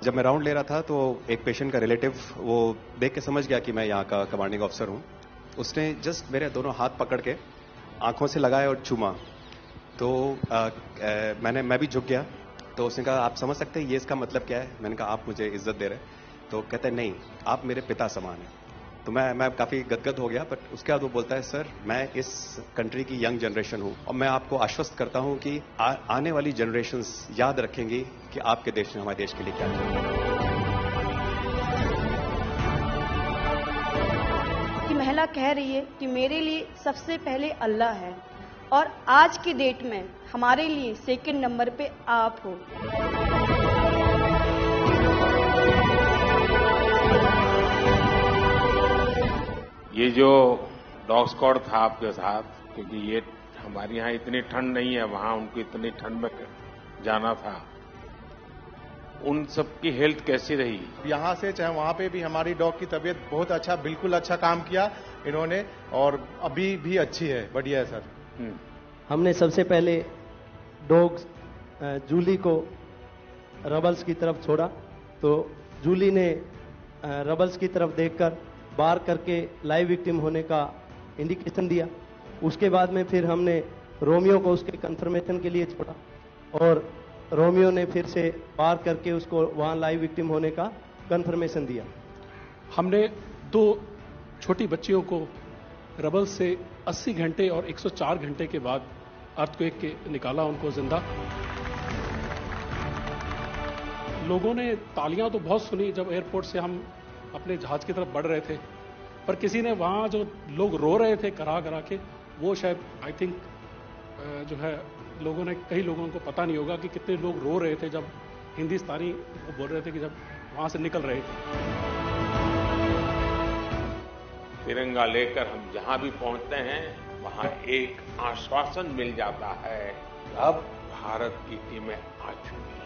जब मैं राउंड ले रहा था तो एक पेशेंट का रिलेटिव वो देख के समझ गया कि मैं यहाँ का कमांडिंग ऑफिसर हूँ। उसने जस्ट मेरे दोनों हाथ पकड़ के आंखों से लगाए और चूमा। तो मैं भी झुक गया। तो उसने कहा आप समझ सकते हैं ये इसका मतलब क्या है? मैंने कहा आप मुझे इज्जत दे रहे हैं। तो कहते हैं नहीं, आप मेरे पिता समान हैं। तो मैं काफी गदगद हो गया। बट उसके बाद वो बोलता है सर मैं इस कंट्री की यंग जनरेशन हूं और मैं आपको आश्वस्त करता हूं कि आने वाली जनरेशंस याद रखेंगी कि आपके देश ने हमारे देश के लिए क्या किया। कि महिला कह रही है कि मेरे लिए सबसे पहले अल्लाह है और आज की डेट में हमारे लिए सेकंड नंबर पे आप हो। ये जो डॉग स्क्वाड था आपके साथ, क्योंकि ये हमारे यहाँ इतनी ठंड नहीं है, वहां उनको इतनी ठंड में जाना था, उन सबकी हेल्थ कैसी रही? यहाँ से चाहे वहाँ पे भी हमारी डॉग की तबीयत बहुत अच्छा, बिल्कुल अच्छा काम किया इन्होंने और अभी भी अच्छी है, बढ़िया है सर। हमने सबसे पहले डॉग जूली को रबल्स की तरफ छोड़ा तो जूली ने रबल्स की तरफ देखकर बार करके लाइव विक्टिम होने का इंडिकेशन दिया। उसके बाद में फिर हमने रोमियो को उसके कंफर्मेशन के लिए छोड़ा और रोमियो ने फिर से बार करके उसको वहां लाइव विक्टिम होने का कंफर्मेशन दिया। हमने 2 छोटी बच्चियों को रबल से 80 घंटे और 104 घंटे के बाद अर्थक्वेक के निकाला उनको जिंदा। लोगों ने तालियां तो बहुत सुनी जब एयरपोर्ट से हम अपने जहाज की तरफ बढ़ रहे थे, पर किसी ने वहां जो लोग रो रहे थे करा करा के, वो शायद आई थिंक जो है लोगों ने, कई लोगों को पता नहीं होगा कि कितने लोग रो रहे थे जब हिंदुस्तानी वो बोल रहे थे कि जब वहां से निकल रहे थे। तिरंगा लेकर हम जहां भी पहुंचते हैं वहां एक आश्वासन मिल जाता है, अब भारत की टीमें आ चुकी हैं।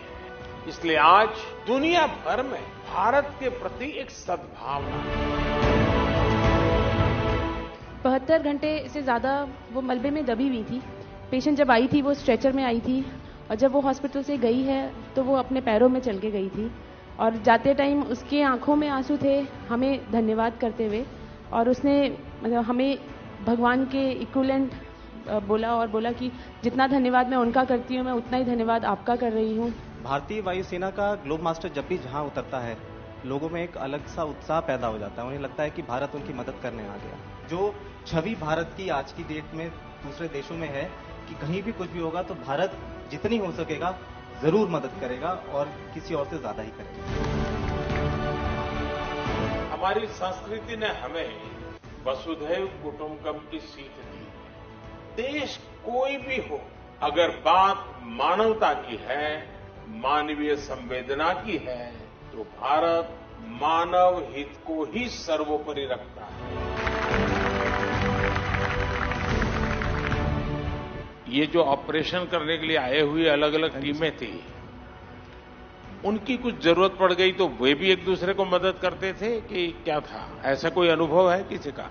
इसलिए आज दुनिया भर में भारत के प्रति एक सद्भावना। 72 घंटे से ज्यादा वो मलबे में दबी हुई थी। पेशेंट जब आई थी वो स्ट्रेचर में आई थी और जब वो हॉस्पिटल से गई है तो वो अपने पैरों में चल के गई थी और जाते टाइम उसके आंखों में आंसू थे हमें धन्यवाद करते हुए, और उसने मतलब हमें भगवान के इक्विवेलेंट बोला और बोला कि जितना धन्यवाद मैं उनका करती हूँ मैं उतना ही धन्यवाद आपका कर रही हूँ। भारतीय वायुसेना का ग्लोब मास्टर जब भी जहां उतरता है लोगों में एक अलग सा उत्साह पैदा हो जाता है। उन्हें लगता है कि भारत उनकी मदद करने आ गया। जो छवि भारत की आज की डेट में दूसरे देशों में है कि कहीं भी कुछ भी होगा तो भारत जितनी हो सकेगा जरूर मदद करेगा और किसी और से ज्यादा ही करेगा। हमारी संस्कृति ने हमें वसुधैव कुटुंबकम की सीख दी। देश कोई भी हो, अगर बात मानवता की है, मानवीय संवेदना की है, तो भारत मानव हित को ही सर्वोपरि रखता है। ये जो ऑपरेशन करने के लिए आए हुए अलग अलग टीमें थी, उनकी कुछ जरूरत पड़ गई तो वे भी एक दूसरे को मदद करते थे कि क्या था? ऐसा कोई अनुभव है किसी का?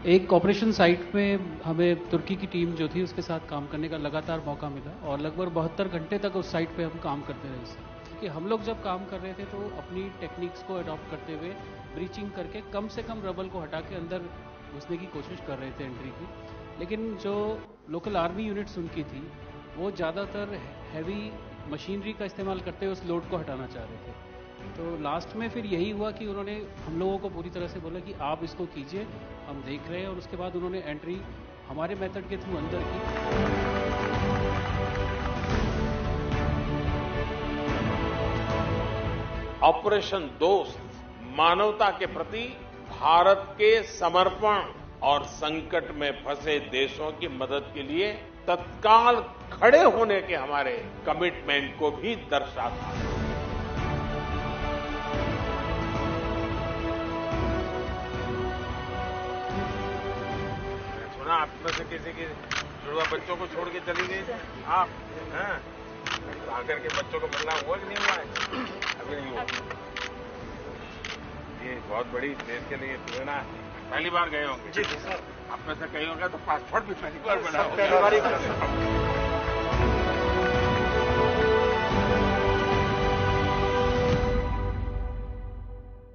एक ऑपरेशन साइट में हमें तुर्की की टीम जो थी उसके साथ काम करने का लगातार मौका मिला और लगभग 72 घंटे तक उस साइट पे हम काम करते रहे सर। क्योंकि हम लोग जब काम कर रहे थे तो अपनी टेक्निक्स को अडॉप्ट करते हुए ब्रीचिंग करके कम से कम रबल को हटा के अंदर घुसने की कोशिश कर रहे थे एंट्री की। लेकिन जो लोकल आर्मी यूनिट्स उनकी थी वो ज़्यादातर हैवी मशीनरी का इस्तेमाल करते हुए उस लोड को हटाना चाह रहे थे। तो लास्ट में फिर यही हुआ कि उन्होंने हम लोगों को पूरी तरह से बोला कि आप इसको कीजिए, हम देख रहे हैं, और उसके बाद उन्होंने एंट्री हमारे मेथड के थ्रू अंदर की। ऑपरेशन दोस्त मानवता के प्रति भारत के समर्पण और संकट में फंसे देशों की मदद के लिए तत्काल खड़े होने के हमारे कमिटमेंट को भी दर्शाता है। सुना आप में से किसी की जुड़वा बच्चों को छोड़ के चली गई आप, हैं? आकर के बच्चों को मिलना हुआ कि नहीं हुआ है? अभी नहीं हुआ। ये बहुत बड़ी देश के लिए प्रेरणा है। पहली बार गए होंगे? जी सर। आप में से कई होंगे तो पासपोर्ट भी पहली बार बना होगा।